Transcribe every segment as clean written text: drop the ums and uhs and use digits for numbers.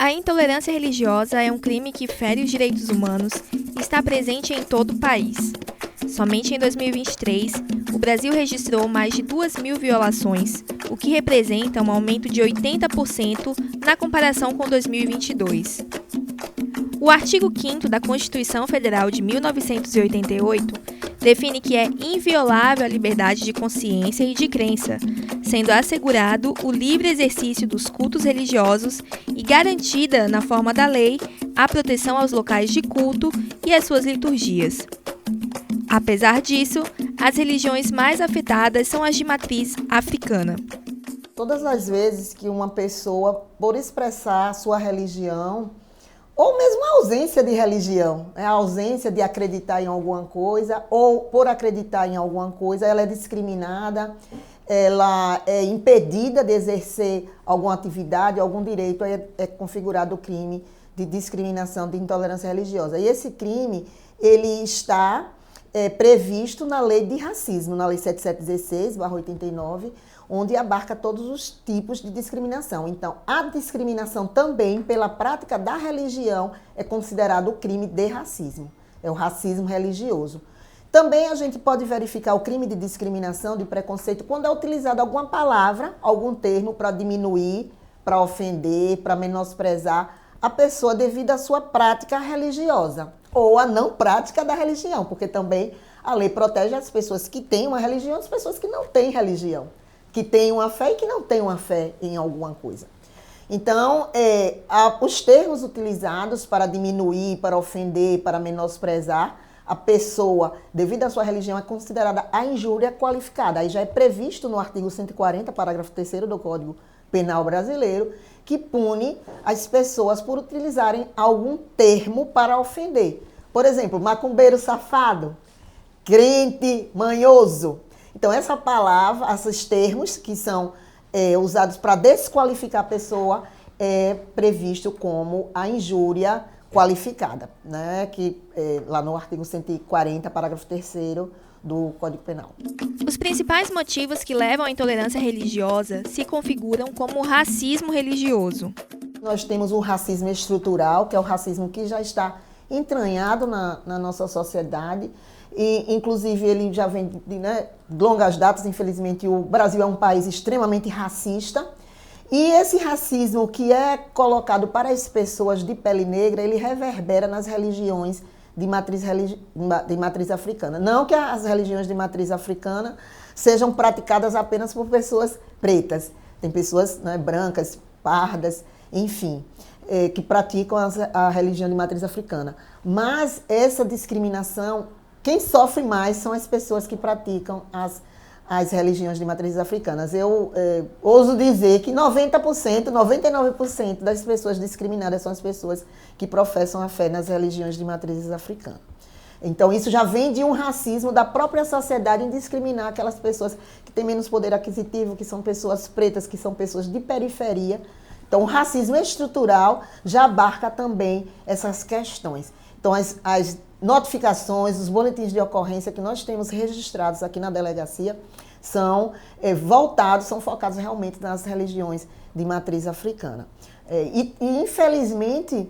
A intolerância religiosa é um crime que fere os direitos humanos e está presente em todo o país. Somente em 2023, o Brasil registrou mais de 2.000 violações, o que representa um aumento de 80% na comparação com 2022. O artigo 5º da Constituição Federal de 1988 define que é inviolável a liberdade de consciência e de crença, sendo assegurado o livre exercício dos cultos religiosos e garantida, na forma da lei, a proteção aos locais de culto e às suas liturgias. Apesar disso, as religiões mais afetadas são as de matriz africana. Todas as vezes que uma pessoa, por expressar sua religião, ou mesmo a ausência de religião, a ausência de acreditar em alguma coisa, ou por acreditar em alguma coisa, ela é discriminada, ela é impedida de exercer alguma atividade, algum direito, aí é configurado o crime de discriminação, de intolerância religiosa. E esse crime, ele está previsto na lei de racismo, na lei 7716/89, onde abarca todos os tipos de discriminação. Então, a discriminação também pela prática da religião é considerado o crime de racismo, é o racismo religioso. Também a gente pode verificar o crime de discriminação, de preconceito, quando é utilizada alguma palavra, algum termo para diminuir, para ofender, para menosprezar a pessoa devido à sua prática religiosa ou a não prática da religião, porque também a lei protege as pessoas que têm uma religião e as pessoas que não têm religião, que têm uma fé e que não têm uma fé em alguma coisa. Então, os termos utilizados para diminuir, para ofender, para menosprezar a pessoa devido à sua religião é considerada a injúria qualificada. Aí já é previsto no artigo 140, parágrafo 3º do Código Penal brasileiro, que pune as pessoas por utilizarem algum termo para ofender. Por exemplo, macumbeiro safado, crente manhoso. Então, essa palavra, esses termos que são usados para desqualificar a pessoa, é previsto como a injúria qualificada, né? Que lá no artigo 140, parágrafo 3º do Código Penal. Os principais motivos que levam à intolerância religiosa se configuram como racismo religioso. Nós temos o racismo estrutural, que é o racismo que já está entranhado na nossa sociedade, e inclusive ele já vem de longas datas. Infelizmente o Brasil é um país extremamente racista, e esse racismo que é colocado para as pessoas de pele negra, ele reverbera nas religiões de matriz africana. Não que as religiões de matriz africana sejam praticadas apenas por pessoas pretas. Tem pessoas brancas, pardas, enfim, que praticam a religião de matriz africana. Mas essa discriminação, quem sofre mais são as pessoas que praticam as religiões de matrizes africanas. Eu ouso dizer que 90%, 99% das pessoas discriminadas são as pessoas que professam a fé nas religiões de matrizes africanas. Então, isso já vem de um racismo da própria sociedade em discriminar aquelas pessoas que têm menos poder aquisitivo, que são pessoas pretas, que são pessoas de periferia. Então, o racismo estrutural já abarca também essas questões. Então, as notificações, os boletins de ocorrência que nós temos registrados aqui na delegacia são são focados realmente nas religiões de matriz africana. E infelizmente,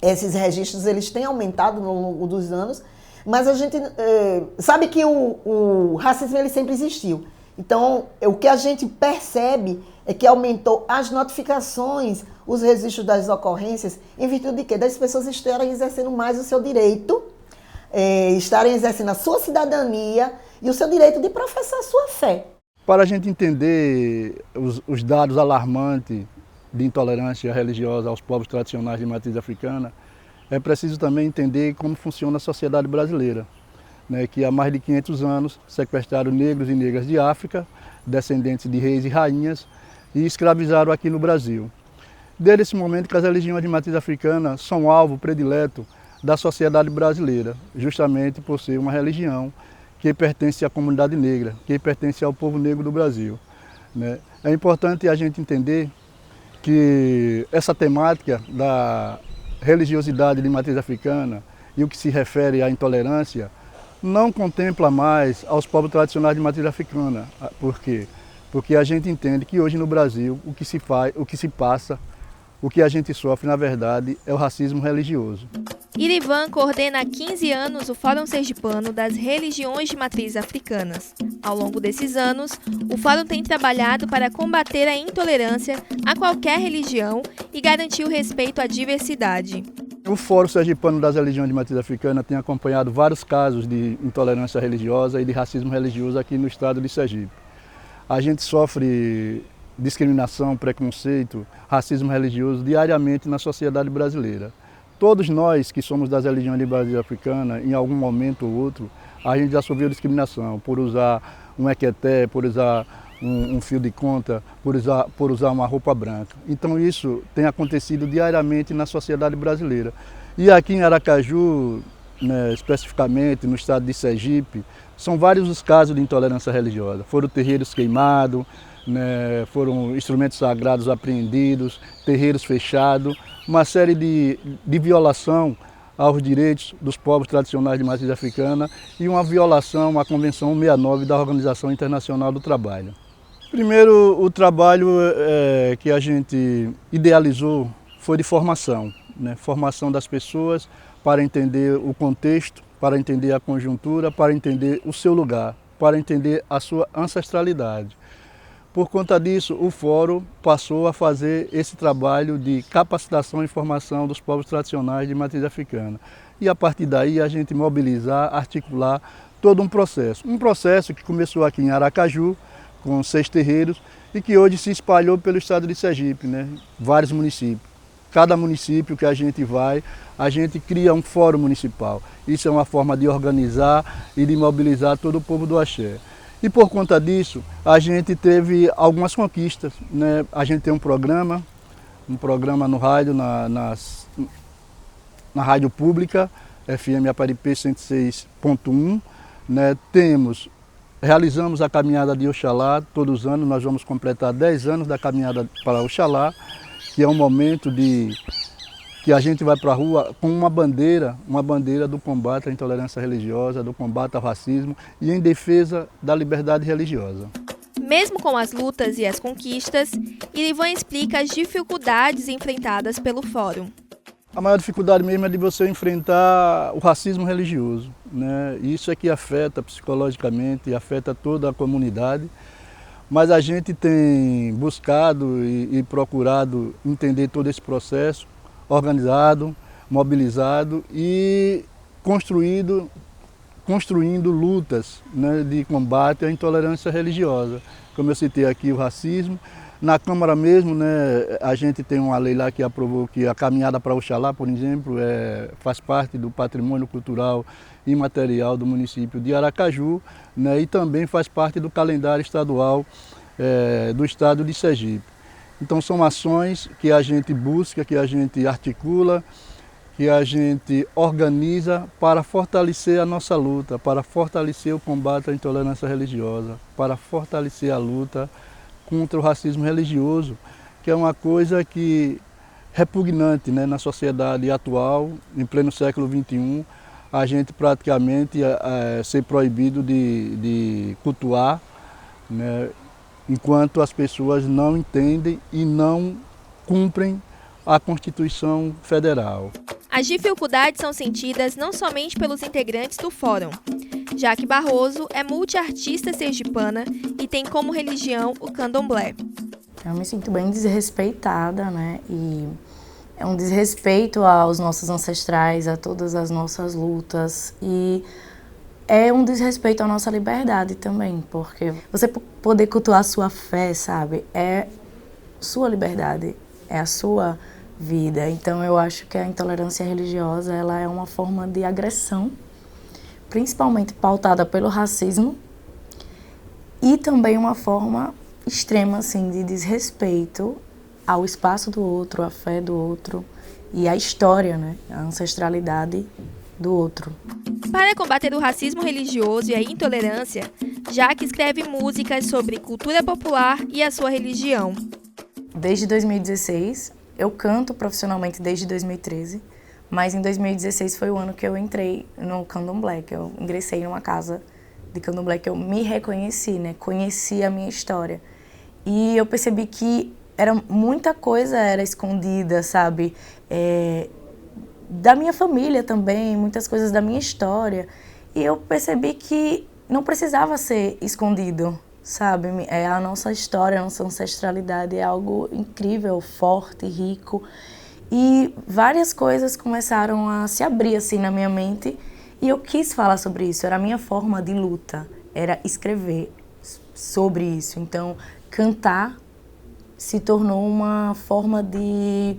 esses registros eles têm aumentado ao longo dos anos, mas a gente sabe que o racismo ele sempre existiu. Então, o que a gente percebe é que aumentou as notificações, os registros das ocorrências, em virtude de quê? Das pessoas estarem exercendo mais o seu direito, estarem exercendo a sua cidadania e o seu direito de professar a sua fé. Para a gente entender os dados alarmantes de intolerância religiosa aos povos tradicionais de matriz africana, é preciso também entender como funciona a sociedade brasileira, que há mais de 500 anos sequestraram negros e negras de África, descendentes de reis e rainhas, e escravizaram aqui no Brasil. Desde esse momento que as religiões de matriz africana são alvo predileto da sociedade brasileira, justamente por ser uma religião que pertence à comunidade negra, que pertence ao povo negro do Brasil. É importante a gente entender que essa temática da religiosidade de matriz africana e o que se refere à intolerância não contempla mais aos povos tradicionais de matriz africana. Por quê? Porque a gente entende que hoje no Brasil o que se passa o que a gente sofre, na verdade, é o racismo religioso. Irivan coordena há 15 anos o Fórum Sergipano das Religiões de Matrizes Africanas. Ao longo desses anos, o Fórum tem trabalhado para combater a intolerância a qualquer religião e garantir o respeito à diversidade. O Fórum Sergipano das Religiões de Matriz Africana tem acompanhado vários casos de intolerância religiosa e de racismo religioso aqui no estado de Sergipe. A gente sofre discriminação, preconceito, racismo religioso diariamente na sociedade brasileira. Todos nós que somos das religiões de matriz africana, em algum momento ou outro, a gente já sofreu discriminação por usar um equeté, por usar um fio de conta, por usar uma roupa branca. Então isso tem acontecido diariamente na sociedade brasileira. E aqui em Aracaju, né, especificamente no estado de Sergipe, são vários os casos de intolerância religiosa. Foram terreiros queimados, né, foram instrumentos sagrados apreendidos, terreiros fechados, uma série de violação aos direitos dos povos tradicionais de matriz africana e uma violação à Convenção 169 da Organização Internacional do Trabalho. Primeiro, o trabalho que a gente idealizou foi de formação, né? Formação das pessoas para entender o contexto, para entender a conjuntura, para entender o seu lugar, para entender a sua ancestralidade. Por conta disso, o Fórum passou a fazer esse trabalho de capacitação e formação dos povos tradicionais de matriz africana. E a partir daí a gente mobilizar, articular todo um processo que começou aqui em Aracaju, com 6 terreiros, e que hoje se espalhou pelo estado de Sergipe, né? Vários municípios. Cada município que a gente vai, a gente cria um fórum municipal. Isso é uma forma de organizar e de mobilizar todo o povo do axé. E por conta disso, a gente teve algumas conquistas, né? A gente tem um programa no rádio, na rádio pública, FM Aparipê 106.1, né? Realizamos a caminhada de Oxalá todos os anos, nós vamos completar 10 anos da caminhada para Oxalá, que é um momento que a gente vai para a rua com uma bandeira do combate à intolerância religiosa, do combate ao racismo e em defesa da liberdade religiosa. Mesmo com as lutas e as conquistas, Irivan explica as dificuldades enfrentadas pelo Fórum. A maior dificuldade mesmo é de você enfrentar o racismo religioso, né? Isso é que afeta psicologicamente, afeta toda a comunidade. Mas a gente tem buscado e procurado entender todo esse processo, organizado, mobilizado e construindo lutas, né, de combate à intolerância religiosa. Como eu citei aqui, o racismo. Na Câmara mesmo, né, a gente tem uma lei lá que aprovou que a caminhada para Oxalá, por exemplo, faz parte do patrimônio cultural imaterial do município de Aracaju, né, e também faz parte do calendário estadual do estado de Sergipe. Então são ações que a gente busca, que a gente articula, que a gente organiza para fortalecer a nossa luta, para fortalecer o combate à intolerância religiosa, para fortalecer a luta contra o racismo religioso, que é uma coisa que repugnante, né, na sociedade atual, em pleno século XXI, a gente praticamente ser proibido de cultuar, né, enquanto as pessoas não entendem e não cumprem a Constituição Federal. As dificuldades são sentidas não somente pelos integrantes do Fórum. Jaque Barroso é multiartista sergipana e tem como religião o candomblé. Eu me sinto bem desrespeitada, né? E é um desrespeito aos nossos ancestrais, a todas as nossas lutas e é um desrespeito à nossa liberdade também, porque você poder cultuar a sua fé, sabe, é sua liberdade, é a sua vida. Então eu acho que a intolerância religiosa ela é uma forma de agressão, principalmente pautada pelo racismo e também uma forma extrema assim, de desrespeito ao espaço do outro, à fé do outro e à história, né, a ancestralidade do outro. Para combater o racismo religioso e a intolerância, Jaque escreve músicas sobre cultura popular e a sua religião. Desde 2016, eu canto profissionalmente desde 2013, mas em 2016 foi o ano que eu entrei no candomblé, que eu ingressei numa casa de candomblé, que eu me reconheci, né? Conheci a minha história. E eu percebi que muita coisa era escondida, sabe? Da minha família também, muitas coisas da minha história. E eu percebi que não precisava ser escondido, sabe? A nossa história, a nossa ancestralidade é algo incrível, forte, rico. E várias coisas começaram a se abrir assim na minha mente e eu quis falar sobre isso. Era a minha forma de luta, era escrever sobre isso. Então, cantar se tornou uma forma de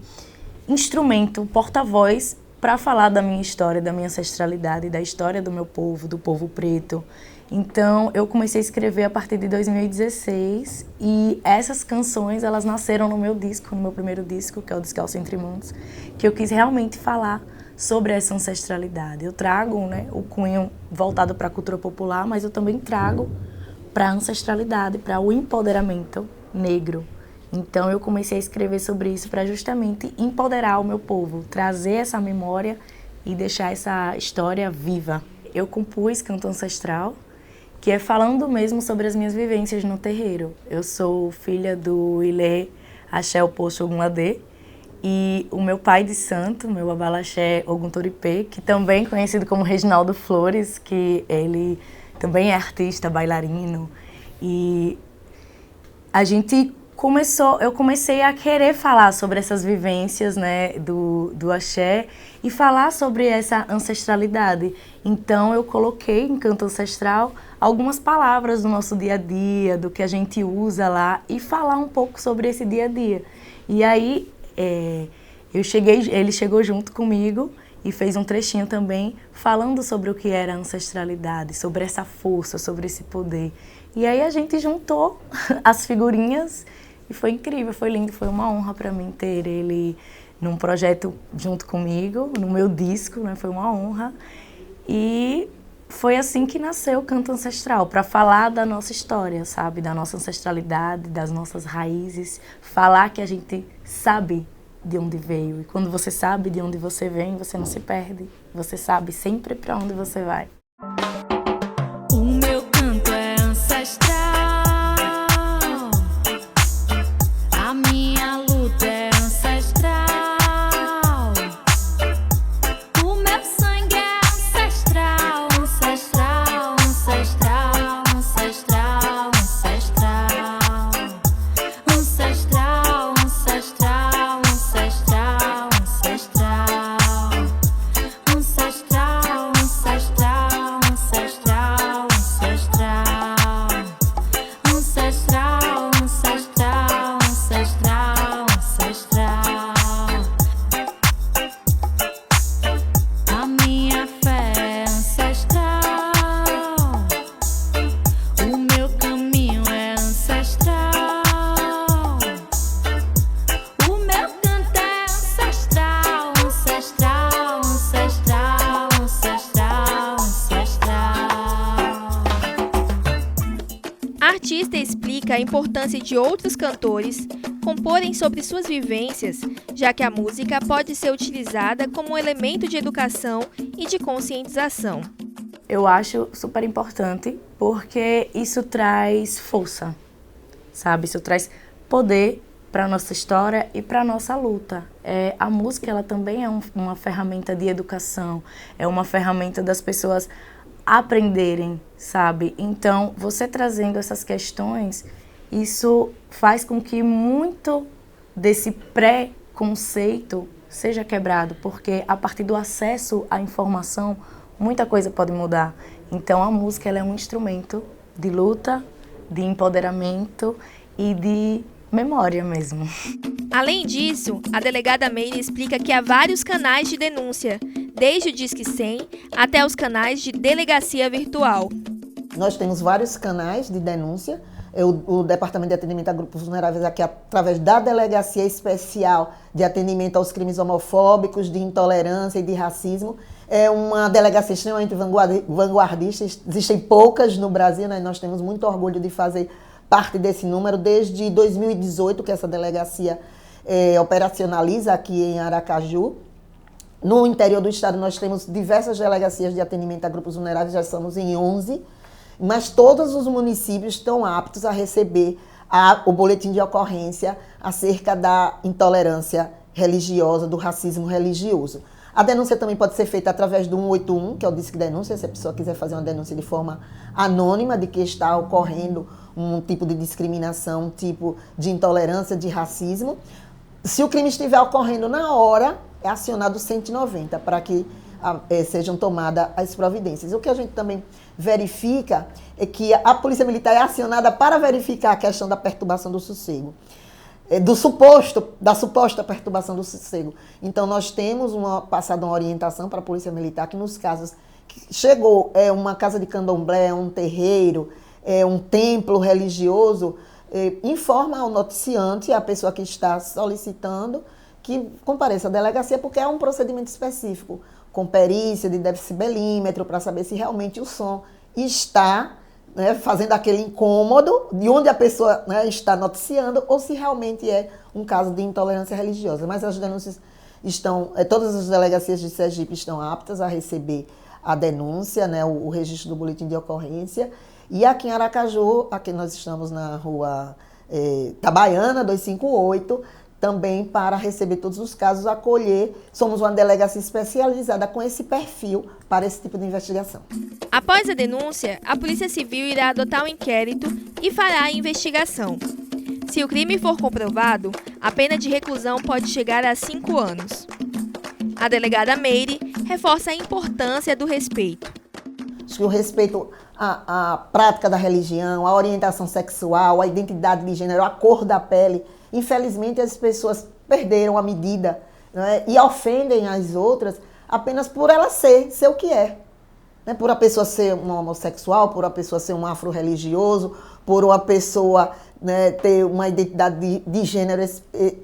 instrumento, porta-voz para falar da minha história, da minha ancestralidade, da história do meu povo, do povo preto. Então, eu comecei a escrever a partir de 2016 e essas canções, elas nasceram no meu disco, no meu primeiro disco, que é o Descalço Entre Mundos, que eu quis realmente falar sobre essa ancestralidade. Eu trago, né, o cunho voltado para a cultura popular, mas eu também trago para a ancestralidade, para o empoderamento negro. Então, eu comecei a escrever sobre isso para justamente empoderar o meu povo, trazer essa memória e deixar essa história viva. Eu compus Canto Ancestral, que é falando mesmo sobre as minhas vivências no terreiro. Eu sou filha do Ilê Axé Oposto Ogunladê e o meu pai de santo, meu abalaxé Oguntoripê, que também é conhecido como Reginaldo Flores, que ele também é artista, bailarino. E eu comecei a querer falar sobre essas vivências, né, do axé e falar sobre essa ancestralidade. Então eu coloquei em Canto Ancestral algumas palavras do nosso dia a dia, do que a gente usa lá e falar um pouco sobre esse dia a dia. E aí ele chegou junto comigo e fez um trechinho também falando sobre o que era a ancestralidade, sobre essa força, sobre esse poder. E aí a gente juntou as figurinhas e foi incrível, foi lindo, foi uma honra para mim ter ele num projeto junto comigo, no meu disco, né? Foi uma honra. E foi assim que nasceu o Canto Ancestral, para falar da nossa história, sabe? Da nossa ancestralidade, das nossas raízes, falar que a gente sabe de onde veio. E quando você sabe de onde você vem, você não se perde. Você sabe sempre para onde você vai. O meu canto é ancestral, a minha luta é ancestral, o meu sangue é ancestral, ancestral, ancestral, ancestral, ancestral, ancestral, ancestral, ancestral, ancestral, ancestral, ancestral, ancestral, ancestral, ancestral, ancestral, ancestral, ancestral. A minha fé é ancestral, o meu caminho é ancestral, o meu canto é ancestral, ancestral, ancestral, ancestral, ancestral. A artista explica a importância de outros cantores comporem sobre suas vivências, já que a música pode ser utilizada como um elemento de educação e de conscientização. Eu acho super importante porque isso traz força, sabe? Isso traz poder para a nossa história e para a nossa luta. A música ela também é uma ferramenta de educação, é uma ferramenta das pessoas aprenderem, sabe? Então, você trazendo essas questões, isso faz com que muito desse pré-conceito seja quebrado, porque a partir do acesso à informação, muita coisa pode mudar. Então, a música ela é um instrumento de luta, de empoderamento e de memória mesmo. Além disso, a delegada Meire explica que há vários canais de denúncia, desde o Disque 100 até os canais de delegacia virtual. Nós temos vários canais de denúncia. O Departamento de Atendimento a Grupos Vulneráveis aqui, através da Delegacia Especial de Atendimento aos Crimes Homofóbicos, de Intolerância e de Racismo, é uma delegacia extremamente vanguardista. Existem poucas no Brasil, né? Nós temos muito orgulho de fazer parte desse número. Desde 2018 que essa delegacia operacionaliza aqui em Aracaju. No interior do estado nós temos diversas delegacias de atendimento a grupos vulneráveis, já estamos em 11, mas todos os municípios estão aptos a receber o boletim de ocorrência acerca da intolerância religiosa, do racismo religioso. A denúncia também pode ser feita através do 181, que é o Disque Denúncia, se a pessoa quiser fazer uma denúncia de forma anônima de que está ocorrendo um tipo de discriminação, um tipo de intolerância, de racismo. Se o crime estiver ocorrendo na hora, é acionado o 190 para que sejam tomadas as providências. O que a gente também verifica é que a Polícia Militar é acionada para verificar a questão da perturbação do sossego, da suposta perturbação do sossego. Então, nós temos passado uma orientação para a Polícia Militar que nos casos que chegou uma casa de candomblé, um terreiro, um templo religioso, informa ao noticiante, a pessoa que está solicitando, que compareça à delegacia, porque é um procedimento específico, com perícia de decibelímetro, para saber se realmente o som está, né, fazendo aquele incômodo de onde a pessoa, né, está noticiando, ou se realmente é um caso de intolerância religiosa. Mas as denúncias estão, todas as delegacias de Sergipe estão aptas a receber a denúncia, né, o registro do boletim de ocorrência. E aqui em Aracaju, aqui nós estamos na rua Itabaiana, 258, também para receber todos os casos, acolher. Somos uma delegacia especializada com esse perfil para esse tipo de investigação. Após a denúncia, a Polícia Civil irá adotar um inquérito e fará a investigação. Se o crime for comprovado, a pena de reclusão pode chegar a 5 anos. A delegada Meire reforça a importância do respeito. Acho que o respeito à prática da religião, à orientação sexual, à identidade de gênero, à cor da pele. Infelizmente, as pessoas perderam a medida, né, e ofendem as outras apenas por ela ser o que é. Né, por a pessoa ser um homossexual, por a pessoa ser um afro-religioso, por uma pessoa, né, ter uma identidade de gênero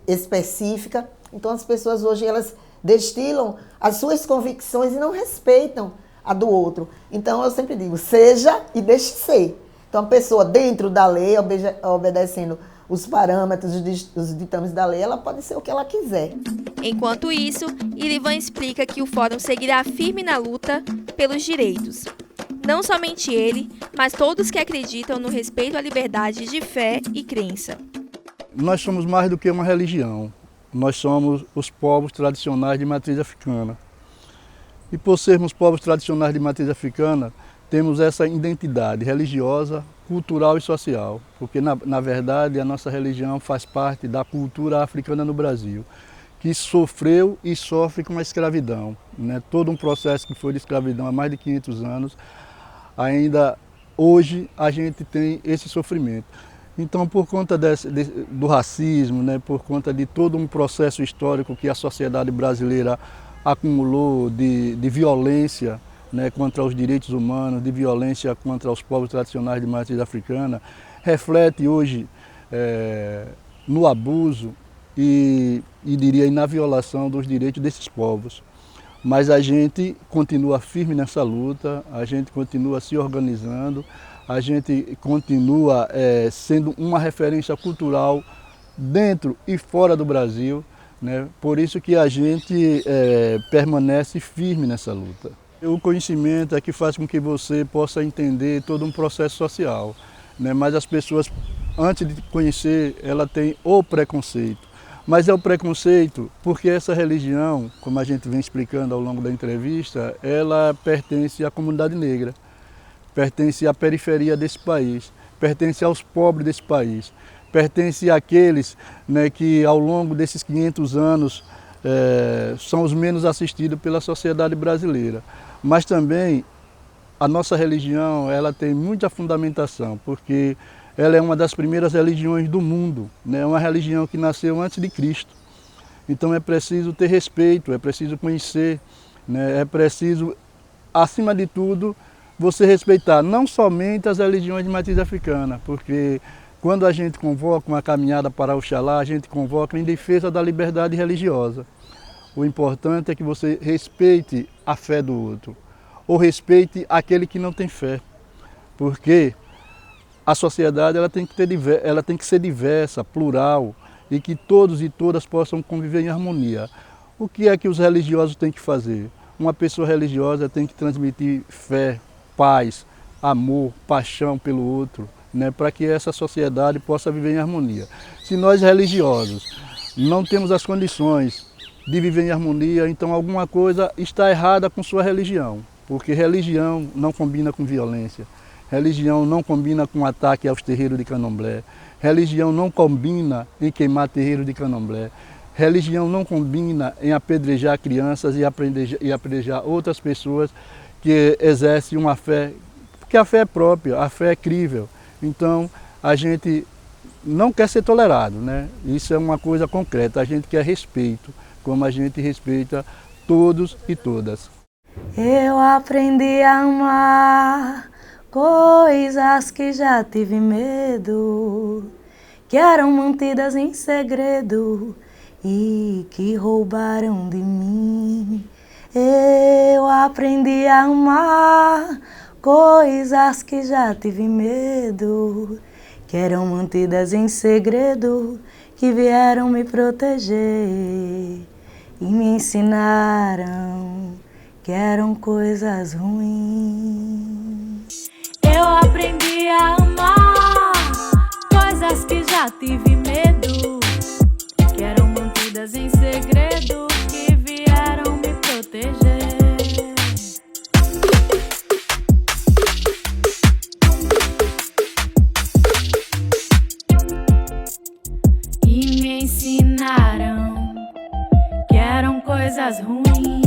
específica. Então, as pessoas hoje elas destilam as suas convicções e não respeitam a do outro. Então, eu sempre digo, seja e deixe ser. Então, a pessoa dentro da lei, obedecendo os parâmetros, os ditames da lei, ela pode ser o que ela quiser. Enquanto isso, Irivan explica que o Fórum seguirá firme na luta pelos direitos. Não somente ele, mas todos que acreditam no respeito à liberdade de fé e crença. Nós somos mais do que uma religião. Nós somos os povos tradicionais de matriz africana. E por sermos povos tradicionais de matriz africana, temos essa identidade religiosa, cultural e social, porque na verdade a nossa religião faz parte da cultura africana no Brasil, que sofreu e sofre com a escravidão, né? Todo um processo que foi de escravidão há mais de 500 anos, ainda hoje a gente tem esse sofrimento. Então, por conta do racismo, né? Por conta de todo um processo histórico que a sociedade brasileira acumulou de violência, né, contra os direitos humanos, de violência contra os povos tradicionais de matriz africana, reflete hoje no abuso e diria na violação dos direitos desses povos. Mas a gente continua firme nessa luta, a gente continua se organizando, a gente continua sendo uma referência cultural dentro e fora do Brasil, né? Por isso que a gente permanece firme nessa luta. O conhecimento é que faz com que você possa entender todo um processo social, né? Mas as pessoas, antes de conhecer, ela tem o preconceito. Mas é o preconceito porque essa religião, como a gente vem explicando ao longo da entrevista, ela pertence à comunidade negra, pertence à periferia desse país, pertence aos pobres desse país, pertence àqueles, né, que ao longo desses 500 anos são os menos assistidos pela sociedade brasileira. Mas também a nossa religião ela tem muita fundamentação, porque ela é uma das primeiras religiões do mundo, né? É uma religião que nasceu antes de Cristo. Então é preciso ter respeito, é preciso conhecer, né? É preciso, acima de tudo, você respeitar não somente as religiões de matriz africana, porque quando a gente convoca uma caminhada para Oxalá, a gente convoca em defesa da liberdade religiosa. O importante é que você respeite a fé do outro, ou respeite aquele que não tem fé, porque a sociedade ela tem que ser diversa, plural, e que todos e todas possam conviver em harmonia. O que é que os religiosos têm que fazer? Uma pessoa religiosa tem que transmitir fé, paz, amor, paixão pelo outro, né, para que essa sociedade possa viver em harmonia. Se nós religiosos não temos as condições de viver em harmonia, então alguma coisa está errada com sua religião, porque religião não combina com violência, religião não combina com ataque aos terreiros de candomblé, religião não combina em queimar terreiros de candomblé, religião não combina em apedrejar crianças e apedrejar outras pessoas que exercem uma fé, porque a fé é própria, a fé é crível. Então a gente não quer ser tolerado, né? Isso é uma coisa concreta, a gente quer respeito, como a gente respeita todos e todas. Eu aprendi a amar coisas que já tive medo, que eram mantidas em segredo e que roubaram de mim. Eu aprendi a amar coisas que já tive medo, que eram mantidas em segredo, que vieram me proteger e me ensinaram que eram coisas ruins. Eu aprendi a amar coisas que já tive medo, que eram mantidas em segredo, que vieram me proteger e me ensinaram que eram coisas ruins.